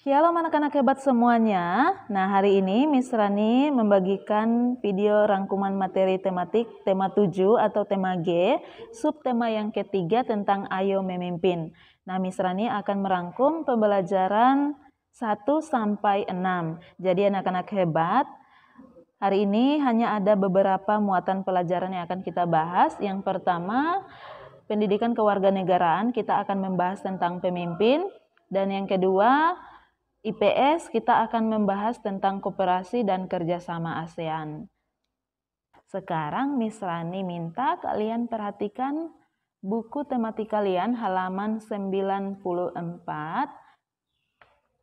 Shalom anak-anak hebat semuanya. Nah, hari ini Miss Rani membagikan video rangkuman materi tematik tema 7 atau tema G, subtema yang ketiga tentang Ayo Memimpin. Nah, Miss Rani akan merangkum pembelajaran 1 sampai 6. Jadi anak-anak hebat, hari ini hanya ada beberapa muatan pelajaran yang akan kita bahas. Yang pertama, pendidikan kewarganegaraan, kita akan membahas tentang pemimpin. Dan yang kedua, IPS, kita akan membahas tentang koperasi dan kerjasama ASEAN. Sekarang Miss Rani minta kalian perhatikan buku tematik kalian halaman 94.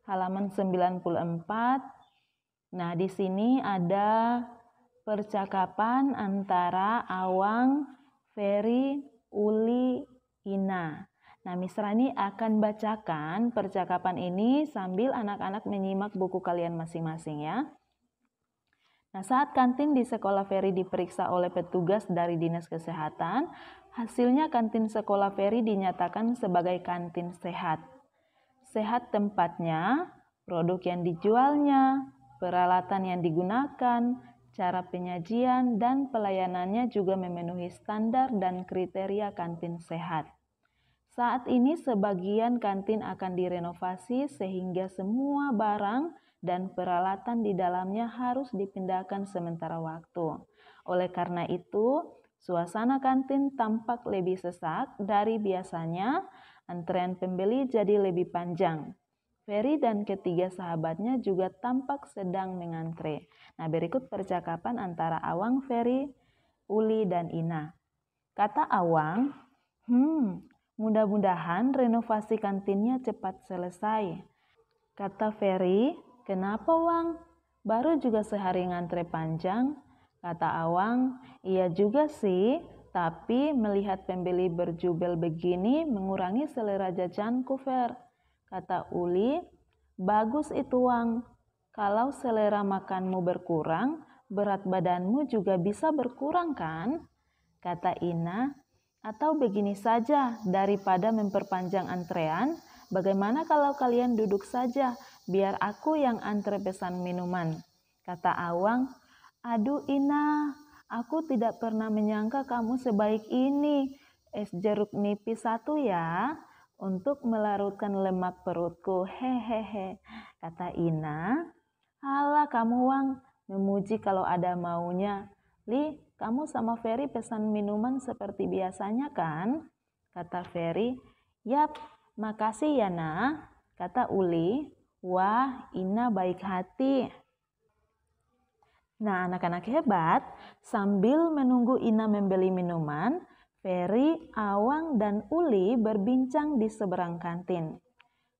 Halaman 94. Nah, di sini ada percakapan antara Awang, Ferry, Uli, Ina. Nah, Miss Rani akan bacakan percakapan ini sambil anak-anak menyimak buku kalian masing-masing ya. Nah, saat kantin di sekolah Ferry diperiksa oleh petugas dari Dinas Kesehatan, hasilnya kantin sekolah Ferry dinyatakan sebagai kantin sehat. Sehat tempatnya, produk yang dijualnya, peralatan yang digunakan, cara penyajian, dan pelayanannya juga memenuhi standar dan kriteria kantin sehat. Saat ini sebagian kantin akan direnovasi sehingga semua barang dan peralatan di dalamnya harus dipindahkan sementara waktu. Oleh karena itu, suasana kantin tampak lebih sesak dari biasanya, antrean pembeli jadi lebih panjang. Ferry dan ketiga sahabatnya juga tampak sedang mengantre. Nah, berikut percakapan antara Awang, Ferry, Uli, dan Ina. Kata Awang, mudah-mudahan renovasi kantinnya cepat selesai. Kata Ferry, kenapa Wang? Baru juga sehari ngantre panjang. Kata Awang, iya juga sih, tapi melihat pembeli berjubel begini mengurangi selera jajanku, Fer. Kata Uli, bagus itu Wang. Kalau selera makanmu berkurang, berat badanmu juga bisa berkurang kan? Kata Ina, atau begini saja, daripada memperpanjang antrean, bagaimana kalau kalian duduk saja, biar aku yang antre pesan minuman. Kata Awang, aduh Ina, aku tidak pernah menyangka kamu sebaik ini. Es jeruk nipis 1 ya, untuk melarutkan lemak perutku, hehehe. Kata Ina, halah kamu Wang, memuji kalau ada maunya. Li, kamu sama Ferry pesan minuman seperti biasanya kan? Kata Ferry, yap, makasih ya Nah. Kata Uli, wah Ina baik hati. Nah, anak-anak hebat, sambil menunggu Ina membeli minuman, Ferry, Awang, dan Uli berbincang di seberang kantin.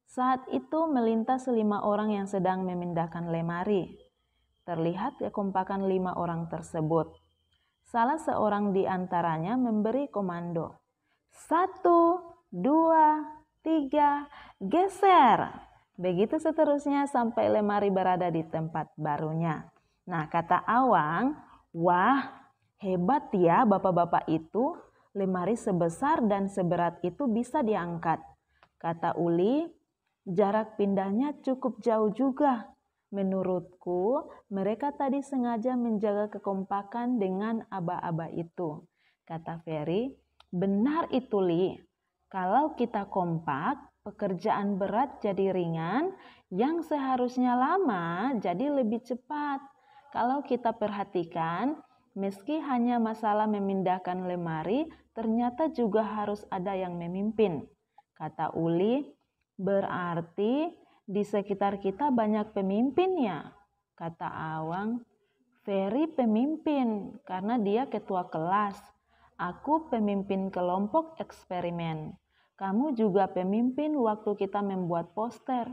Saat itu melintas 5 orang yang sedang memindahkan lemari. Terlihat kekompakan 5 orang tersebut. Salah seorang di antaranya memberi komando. 1, 2, 3, geser. Begitu seterusnya sampai lemari berada di tempat barunya. Nah, kata Awang, wah hebat ya bapak-bapak itu, lemari sebesar dan seberat itu bisa diangkat. Kata Uli, jarak pindahnya cukup jauh juga. Menurutku, mereka tadi sengaja menjaga kekompakan dengan aba-aba itu. Kata Ferry, benar itu Li. Kalau kita kompak, pekerjaan berat jadi ringan, yang seharusnya lama jadi lebih cepat. Kalau kita perhatikan, meski hanya masalah memindahkan lemari, ternyata juga harus ada yang memimpin. Kata Uli, berarti di sekitar kita banyak pemimpin ya, kata Awang. Ferry pemimpin karena dia ketua kelas. Aku pemimpin kelompok eksperimen. Kamu juga pemimpin waktu kita membuat poster.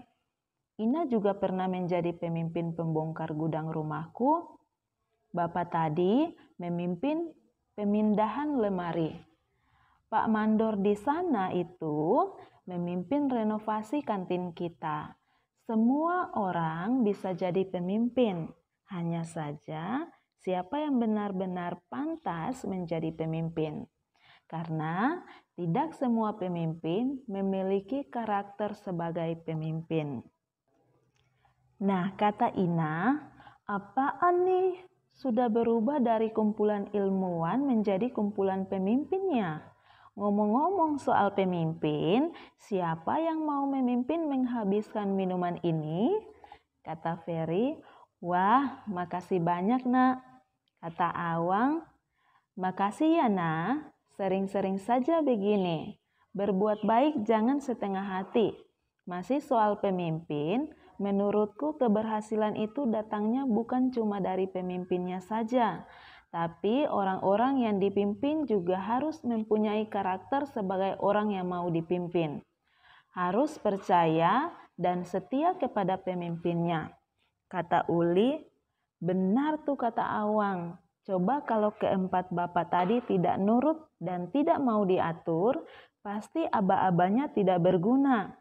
Ina juga pernah menjadi pemimpin pembongkar gudang rumahku. Bapak tadi memimpin pemindahan lemari. Pak Mandor di sana itu memimpin renovasi kantin kita. Semua orang bisa jadi pemimpin, hanya saja siapa yang benar-benar pantas menjadi pemimpin. Karena tidak semua pemimpin memiliki karakter sebagai pemimpin. Nah, kata Ina, apaan nih? Sudah berubah dari kumpulan ilmuwan menjadi kumpulan pemimpinnya. Ngomong-ngomong soal pemimpin, siapa yang mau memimpin menghabiskan minuman ini? Kata Ferry. Wah, makasih banyak nak. Kata Awang. Makasih ya nak, sering-sering saja begini. Berbuat baik jangan setengah hati. Masih soal pemimpin, menurutku keberhasilan itu datangnya bukan cuma dari pemimpinnya saja, tapi orang-orang yang dipimpin juga harus mempunyai karakter sebagai orang yang mau dipimpin. Harus percaya dan setia kepada pemimpinnya. Kata Uli, benar tuh kata Awang. Coba kalau keempat bapak tadi tidak nurut dan tidak mau diatur, pasti aba-abanya tidak berguna.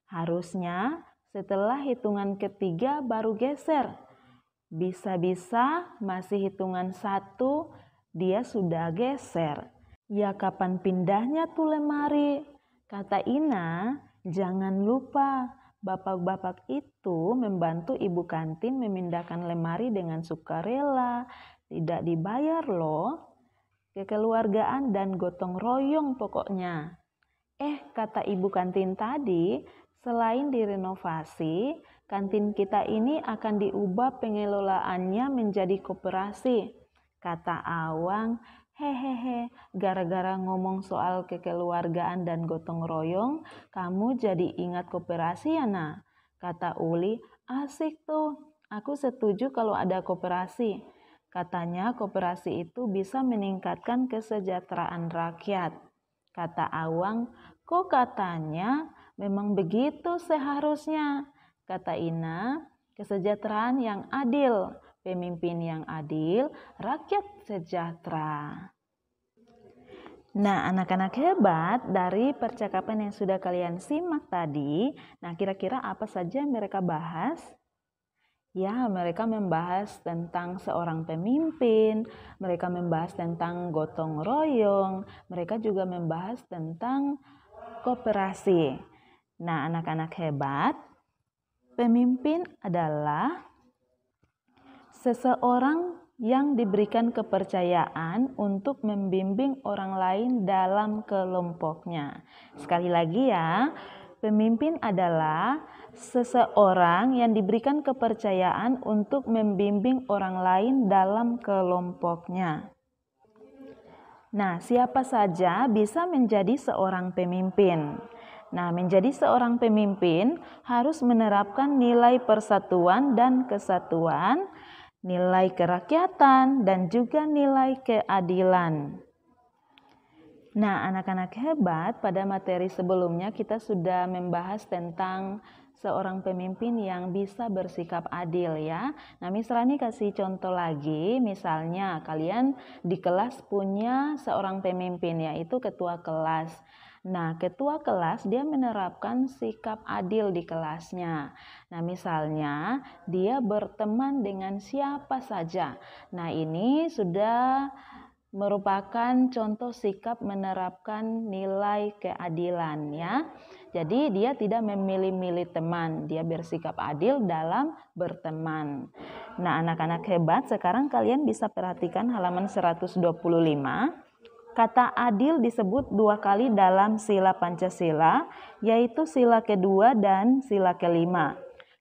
Harusnya setelah hitungan ketiga baru geser. Bisa-bisa masih hitungan 1, dia sudah geser. Ya kapan pindahnya tuh lemari? Kata Ina, jangan lupa bapak-bapak itu membantu ibu kantin memindahkan lemari dengan sukarela, tidak dibayar loh. Kekeluargaan dan gotong royong pokoknya. Kata ibu kantin tadi, selain direnovasi, kantin kita ini akan diubah pengelolaannya menjadi koperasi. Kata Awang, hehehe, gara-gara ngomong soal kekeluargaan dan gotong royong, kamu jadi ingat koperasi ya nak? Kata Uli, asik tuh, aku setuju kalau ada koperasi. Katanya koperasi itu bisa meningkatkan kesejahteraan rakyat. Kata Awang, kok katanya memang begitu seharusnya. Kata Ina, kesejahteraan yang adil, pemimpin yang adil, rakyat sejahtera. Nah, anak-anak hebat, dari percakapan yang sudah kalian simak tadi, nah kira-kira apa saja yang mereka bahas? Ya, mereka membahas tentang seorang pemimpin, mereka membahas tentang gotong royong, mereka juga membahas tentang koperasi. Nah, anak-anak hebat, pemimpin adalah seseorang yang diberikan kepercayaan untuk membimbing orang lain dalam kelompoknya. Sekali lagi ya, pemimpin adalah seseorang yang diberikan kepercayaan untuk membimbing orang lain dalam kelompoknya. Nah, siapa saja bisa menjadi seorang pemimpin? Nah, menjadi seorang pemimpin harus menerapkan nilai persatuan dan kesatuan, nilai kerakyatan, dan juga nilai keadilan. Nah, anak-anak hebat, pada materi sebelumnya kita sudah membahas tentang seorang pemimpin yang bisa bersikap adil ya. Nah, misalnya kasih contoh lagi, misalnya kalian di kelas punya seorang pemimpin yaitu ketua kelas. Nah, ketua kelas dia menerapkan sikap adil di kelasnya. Nah, misalnya dia berteman dengan siapa saja. Nah, ini sudah merupakan contoh sikap menerapkan nilai keadilan ya. Jadi dia tidak memilih-milih teman, dia bersikap adil dalam berteman. Nah, anak-anak hebat, sekarang kalian bisa perhatikan halaman 125. Kata adil disebut 2 kali dalam sila Pancasila, yaitu sila kedua dan sila kelima.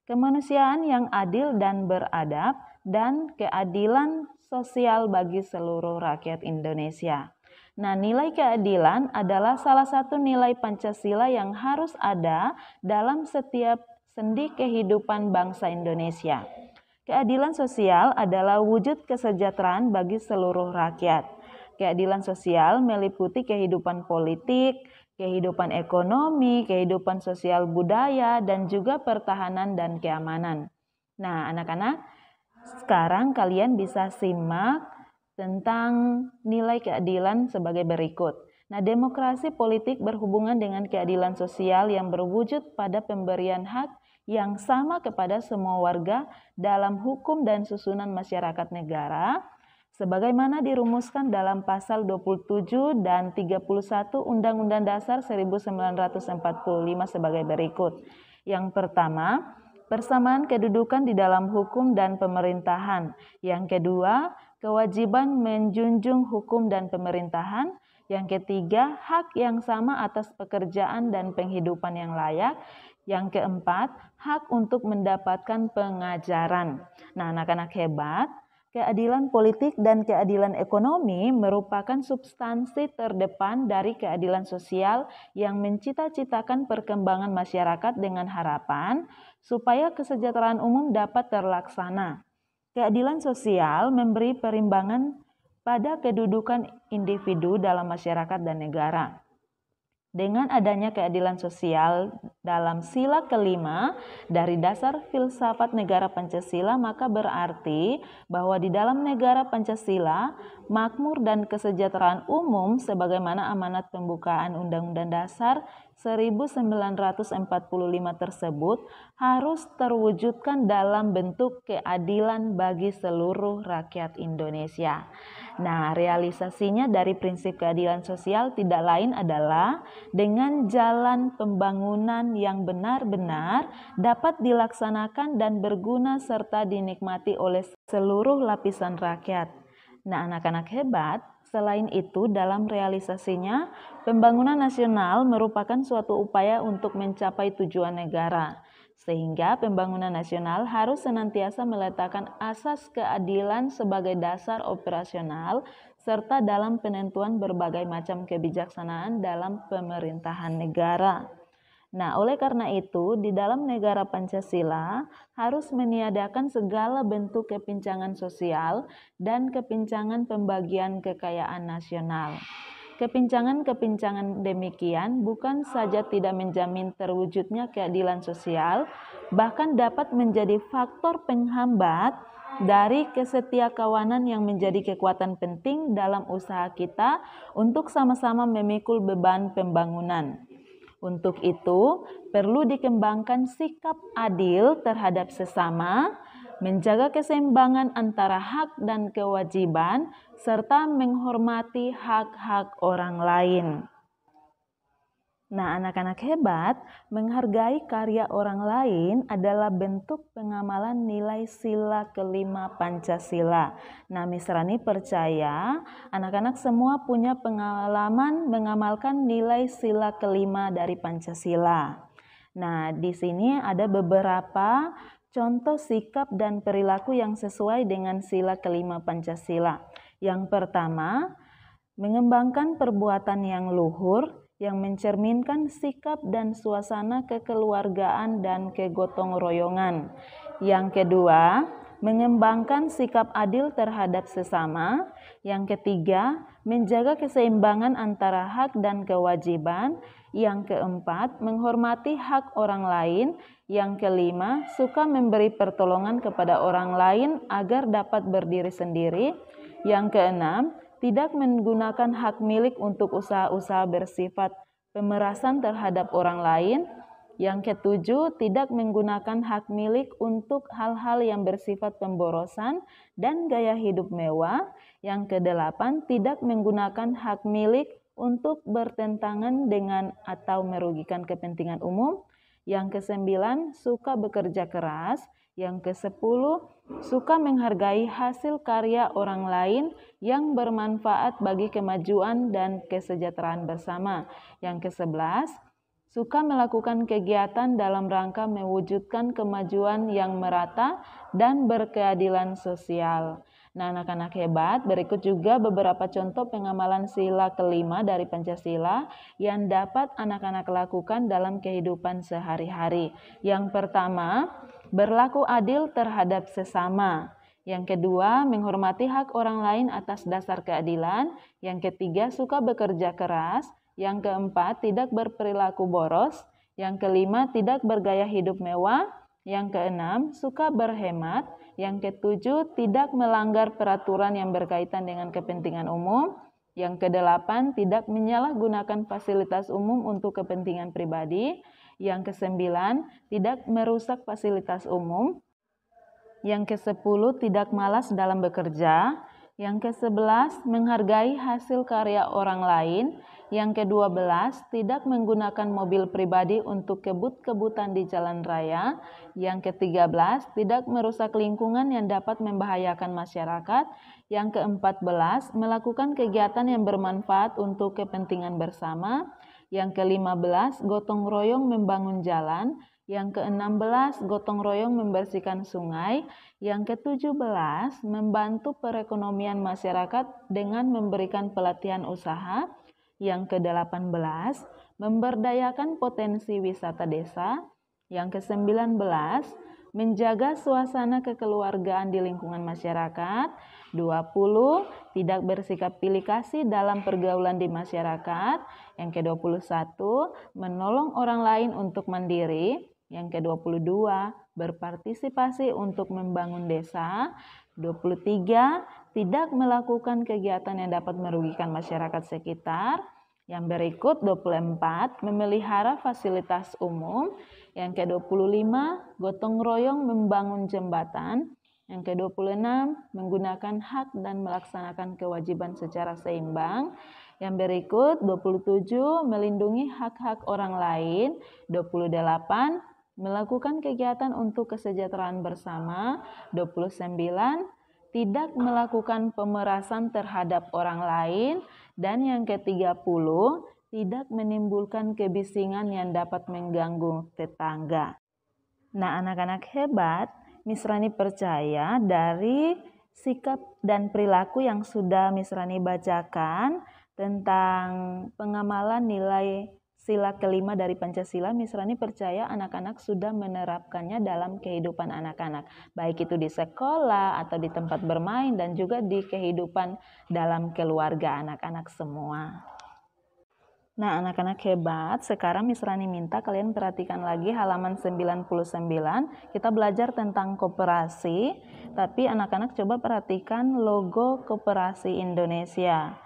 Kemanusiaan yang adil dan beradab dan keadilan sosial bagi seluruh rakyat Indonesia. Nah, nilai keadilan adalah salah satu nilai Pancasila yang harus ada dalam setiap sendi kehidupan bangsa Indonesia. Keadilan sosial adalah wujud kesejahteraan bagi seluruh rakyat. Keadilan sosial meliputi kehidupan politik, kehidupan ekonomi, kehidupan sosial budaya, dan juga pertahanan dan keamanan. Nah, anak-anak, sekarang kalian bisa simak tentang nilai keadilan sebagai berikut. Nah, demokrasi politik berhubungan dengan keadilan sosial yang berwujud pada pemberian hak yang sama kepada semua warga dalam hukum dan susunan masyarakat negara, sebagaimana dirumuskan dalam pasal 27 dan 31 Undang-Undang Dasar 1945 sebagai berikut. Yang pertama, persamaan kedudukan di dalam hukum dan pemerintahan. Yang kedua, kewajiban menjunjung hukum dan pemerintahan. Yang ketiga, hak yang sama atas pekerjaan dan penghidupan yang layak. Yang keempat, hak untuk mendapatkan pengajaran. Nah, anak-anak hebat, keadilan politik dan keadilan ekonomi merupakan substansi terdepan dari keadilan sosial yang mencita-citakan perkembangan masyarakat dengan harapan supaya kesejahteraan umum dapat terlaksana. Keadilan sosial memberi perimbangan pada kedudukan individu dalam masyarakat dan negara. Dengan adanya keadilan sosial dalam sila kelima dari dasar filsafat negara Pancasila, maka berarti bahwa di dalam negara Pancasila, makmur dan kesejahteraan umum sebagaimana amanat pembukaan Undang-Undang Dasar 1945 tersebut harus terwujudkan dalam bentuk keadilan bagi seluruh rakyat Indonesia. Nah, realisasinya dari prinsip keadilan sosial tidak lain adalah dengan jalan pembangunan yang benar-benar dapat dilaksanakan dan berguna serta dinikmati oleh seluruh lapisan rakyat. Nah, anak-anak hebat, selain itu dalam realisasinya, pembangunan nasional merupakan suatu upaya untuk mencapai tujuan negara. Sehingga pembangunan nasional harus senantiasa meletakkan asas keadilan sebagai dasar operasional serta dalam penentuan berbagai macam kebijaksanaan dalam pemerintahan negara. Nah, oleh karena itu, di dalam negara Pancasila harus meniadakan segala bentuk kepincangan sosial dan kepincangan pembagian kekayaan nasional. Kepincangan-kepincangan demikian bukan saja tidak menjamin terwujudnya keadilan sosial, bahkan dapat menjadi faktor penghambat dari kesetiakawanan yang menjadi kekuatan penting dalam usaha kita untuk sama-sama memikul beban pembangunan. Untuk itu, perlu dikembangkan sikap adil terhadap sesama, menjaga keseimbangan antara hak dan kewajiban, serta menghormati hak-hak orang lain. Nah, anak-anak hebat, menghargai karya orang lain adalah bentuk pengamalan nilai sila kelima Pancasila. Nah, Miss Rani percaya anak-anak semua punya pengalaman mengamalkan nilai sila kelima dari Pancasila. Nah, di sini ada beberapa contoh sikap dan perilaku yang sesuai dengan sila kelima Pancasila. Yang pertama, mengembangkan perbuatan yang luhur, yang mencerminkan sikap dan suasana kekeluargaan dan kegotong royongan. Yang kedua, mengembangkan sikap adil terhadap sesama. Yang ketiga, menjaga keseimbangan antara hak dan kewajiban. Yang keempat, menghormati hak orang lain. Yang kelima, suka memberi pertolongan kepada orang lain agar dapat berdiri sendiri. Yang keenam, tidak menggunakan hak milik untuk usaha-usaha bersifat pemerasan terhadap orang lain. Yang ketujuh, tidak menggunakan hak milik untuk hal-hal yang bersifat pemborosan dan gaya hidup mewah. Yang kedelapan, tidak menggunakan hak milik untuk bertentangan dengan atau merugikan kepentingan umum. Yang kesembilan, suka bekerja keras. Yang kesepuluh, suka menghargai hasil karya orang lain yang bermanfaat bagi kemajuan dan kesejahteraan bersama. Yang kesebelas, suka melakukan kegiatan dalam rangka mewujudkan kemajuan yang merata dan berkeadilan sosial. Nah, anak-anak hebat, berikut juga beberapa contoh pengamalan sila kelima dari Pancasila yang dapat anak-anak lakukan dalam kehidupan sehari-hari. Yang pertama, berlaku adil terhadap sesama. Yang kedua, menghormati hak orang lain atas dasar keadilan. Yang ketiga, suka bekerja keras. Yang keempat, tidak berperilaku boros. Yang kelima, tidak bergaya hidup mewah. Yang keenam, suka berhemat. Yang ketujuh, tidak melanggar peraturan yang berkaitan dengan kepentingan umum. Yang kedelapan, tidak menyalahgunakan fasilitas umum untuk kepentingan pribadi. Yang kesembilan, tidak merusak fasilitas umum. Yang kesepuluh, tidak malas dalam bekerja. Yang ke-11, menghargai hasil karya orang lain. Yang ke-12, tidak menggunakan mobil pribadi untuk kebut-kebutan di jalan raya. Yang ke-13, tidak merusak lingkungan yang dapat membahayakan masyarakat. Yang ke-14, melakukan kegiatan yang bermanfaat untuk kepentingan bersama. Yang ke-15, gotong royong membangun jalan. Yang ke-16, gotong royong membersihkan sungai. Yang ke-17, membantu perekonomian masyarakat dengan memberikan pelatihan usaha. Yang ke-18, memberdayakan potensi wisata desa. Yang ke-19, menjaga suasana kekeluargaan di lingkungan masyarakat. 20, tidak bersikap pilih kasih dalam pergaulan di masyarakat. Yang ke-21, menolong orang lain untuk mandiri. Yang ke-22, berpartisipasi untuk membangun desa. 23, tidak melakukan kegiatan yang dapat merugikan masyarakat sekitar. Yang berikut 24, memelihara fasilitas umum. Yang ke-25, gotong royong membangun jembatan. Yang ke-26, menggunakan hak dan melaksanakan kewajiban secara seimbang. Yang berikut 27, melindungi hak-hak orang lain. 28, melakukan kegiatan untuk kesejahteraan bersama. 29, tidak melakukan pemerasan terhadap orang lain. Dan yang ke-30, tidak menimbulkan kebisingan yang dapat mengganggu tetangga. Nah, anak-anak hebat, Miss Rani percaya dari sikap dan perilaku yang sudah Miss Rani bacakan tentang pengamalan nilai sila kelima dari Pancasila, Miss Rani percaya anak-anak sudah menerapkannya dalam kehidupan anak-anak, baik itu di sekolah atau di tempat bermain dan juga di kehidupan dalam keluarga anak-anak semua. Nah, anak-anak hebat, sekarang Miss Rani minta kalian perhatikan lagi halaman 99. Kita belajar tentang koperasi, tapi anak-anak coba perhatikan logo Koperasi Indonesia.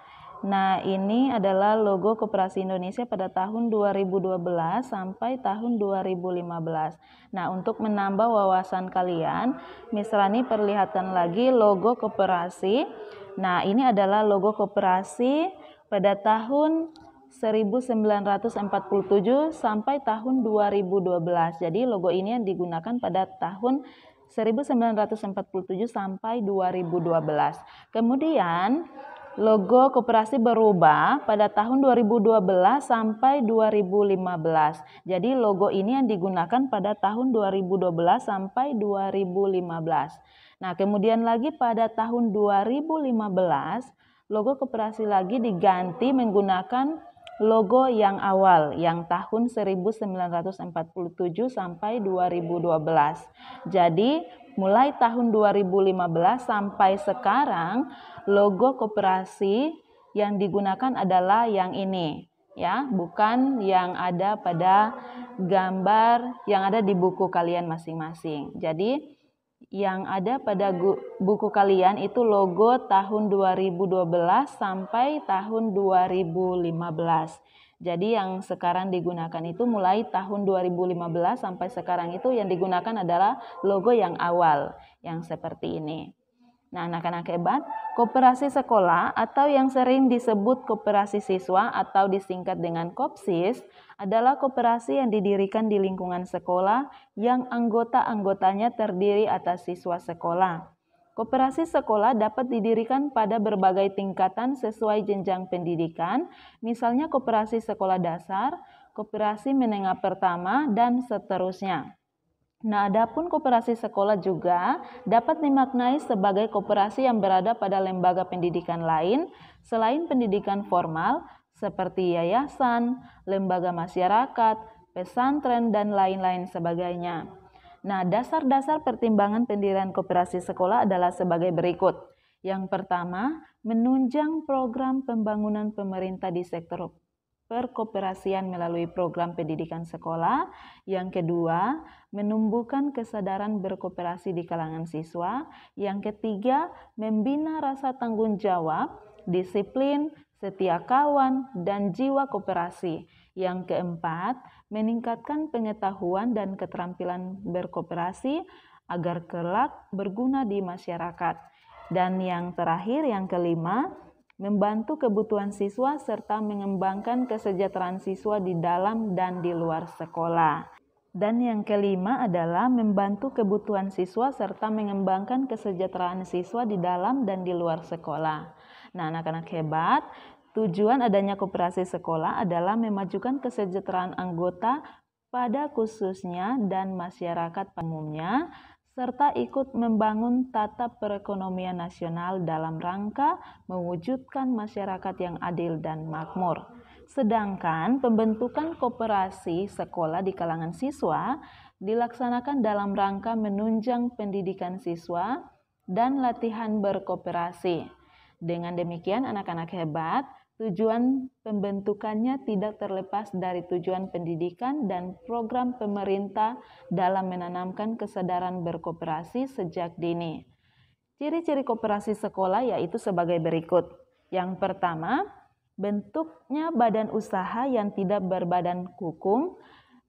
Nah, ini adalah logo Koperasi Indonesia pada tahun 2012 sampai tahun 2015. Nah, untuk menambah wawasan kalian, Miss Rani perlihatkan lagi logo koperasi. Nah, ini adalah logo koperasi pada tahun 1947 sampai tahun 2012. Jadi logo ini yang digunakan pada tahun 1947 sampai 2012. Kemudian logo koperasi berubah pada tahun 2012 sampai 2015. Jadi logo ini yang digunakan pada tahun 2012 sampai 2015. Nah, kemudian lagi pada tahun 2015, logo koperasi lagi diganti menggunakan logo yang awal, yang tahun 1947 sampai 2012. Jadi, mulai tahun 2015 sampai sekarang, logo koperasi yang digunakan adalah yang ini, ya, bukan yang ada pada gambar yang ada di buku kalian masing-masing. Jadi, yang ada pada buku kalian itu logo tahun 2012 sampai tahun 2015. Jadi yang sekarang digunakan itu mulai tahun 2015 sampai sekarang itu yang digunakan adalah logo yang awal, yang seperti ini. Nah, anak-anak hebat, koperasi sekolah atau yang sering disebut koperasi siswa atau disingkat dengan KOPSIS adalah koperasi yang didirikan di lingkungan sekolah yang anggota-anggotanya terdiri atas siswa sekolah. Koperasi sekolah dapat didirikan pada berbagai tingkatan sesuai jenjang pendidikan, misalnya koperasi sekolah dasar, koperasi menengah pertama, dan seterusnya. Nah, adapun koperasi sekolah juga dapat dimaknai sebagai koperasi yang berada pada lembaga pendidikan lain selain pendidikan formal seperti yayasan, lembaga masyarakat, pesantren, dan lain-lain sebagainya. Nah, dasar-dasar pertimbangan pendirian koperasi sekolah adalah sebagai berikut. Yang pertama, menunjang program pembangunan pemerintah di sektor perkoperasian melalui program pendidikan sekolah. Yang kedua, menumbuhkan kesadaran berkooperasi di kalangan siswa. Yang ketiga, membina rasa tanggung jawab, disiplin, setia kawan, dan jiwa kooperasi. Yang keempat, meningkatkan pengetahuan dan keterampilan berkooperasi agar kelak berguna di masyarakat. Dan yang terakhir, yang kelima, membantu kebutuhan siswa serta mengembangkan kesejahteraan siswa di dalam dan di luar sekolah. Dan yang kelima adalah membantu kebutuhan siswa serta mengembangkan kesejahteraan siswa di dalam dan di luar sekolah. Nah, anak-anak hebat, tujuan adanya koperasi sekolah adalah memajukan kesejahteraan anggota pada khususnya dan masyarakat umumnya, serta ikut membangun tata perekonomian nasional dalam rangka mewujudkan masyarakat yang adil dan makmur. Sedangkan pembentukan koperasi sekolah di kalangan siswa dilaksanakan dalam rangka menunjang pendidikan siswa dan latihan berkooperasi. Dengan demikian, anak-anak hebat, tujuan pembentukannya tidak terlepas dari tujuan pendidikan dan program pemerintah dalam menanamkan kesadaran berkooperasi sejak dini. Ciri-ciri koperasi sekolah yaitu sebagai berikut. Yang pertama, bentuknya badan usaha yang tidak berbadan hukum.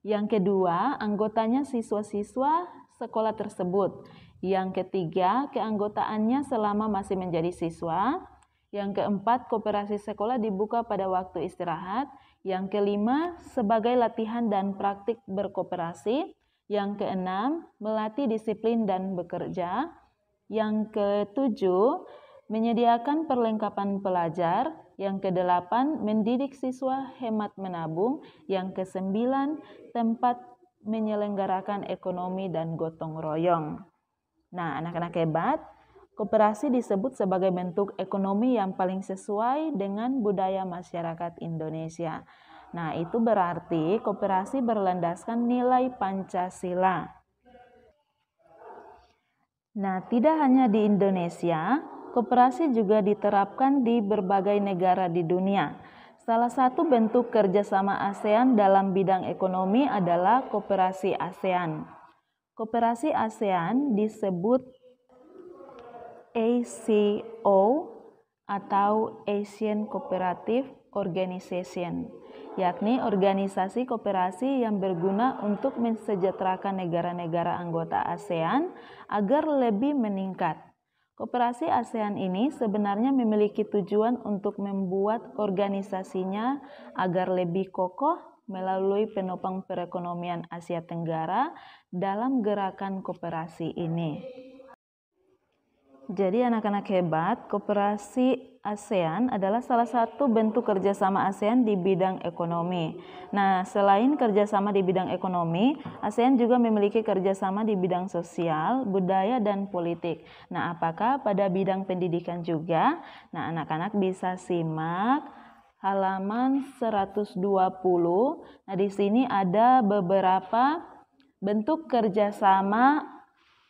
Yang kedua, anggotanya siswa-siswa sekolah tersebut. Yang ketiga, keanggotaannya selama masih menjadi siswa. Yang keempat, koperasi sekolah dibuka pada waktu istirahat. Yang kelima, sebagai latihan dan praktik berkooperasi. Yang keenam, melatih disiplin dan bekerja. Yang ketujuh, menyediakan perlengkapan pelajar. Yang kedelapan, mendidik siswa hemat menabung. Yang kesembilan, tempat menyelenggarakan ekonomi dan gotong royong. Nah, anak-anak hebat, koperasi disebut sebagai bentuk ekonomi yang paling sesuai dengan budaya masyarakat Indonesia. Nah, itu berarti koperasi berlandaskan nilai Pancasila. Nah, tidak hanya di Indonesia, koperasi juga diterapkan di berbagai negara di dunia. Salah satu bentuk kerjasama ASEAN dalam bidang ekonomi adalah koperasi ASEAN. Koperasi ASEAN disebut ACO atau Asian Cooperative Organization, yakni organisasi koperasi yang berguna untuk mensejahterakan negara-negara anggota ASEAN agar lebih meningkat. Koperasi ASEAN ini sebenarnya memiliki tujuan untuk membuat organisasinya agar lebih kokoh melalui penopang perekonomian Asia Tenggara dalam gerakan koperasi ini. Jadi anak-anak hebat, koperasi ASEAN adalah salah satu bentuk kerjasama ASEAN di bidang ekonomi. Nah, selain kerjasama di bidang ekonomi, ASEAN juga memiliki kerjasama di bidang sosial, budaya, dan politik. Nah, apakah pada bidang pendidikan juga? Nah, anak-anak bisa simak halaman 120. Nah, di sini ada beberapa bentuk kerjasama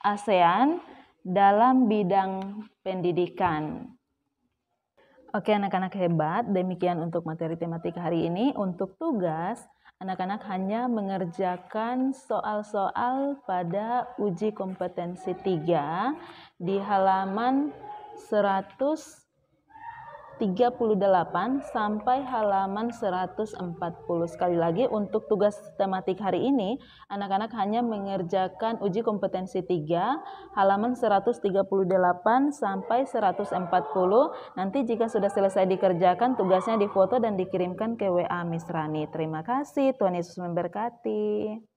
ASEAN dalam bidang pendidikan. Oke, anak-anak hebat, demikian untuk materi tematik hari ini. Untuk tugas, anak-anak hanya mengerjakan soal-soal pada uji kompetensi 3 di halaman 138 sampai halaman 140. Sekali lagi, untuk tugas tematik hari ini, anak-anak hanya mengerjakan uji kompetensi 3, halaman 138 sampai 140. Nanti jika sudah selesai dikerjakan, tugasnya difoto dan dikirimkan ke WA Miss Rani. Terima kasih, Tuhan Yesus memberkati.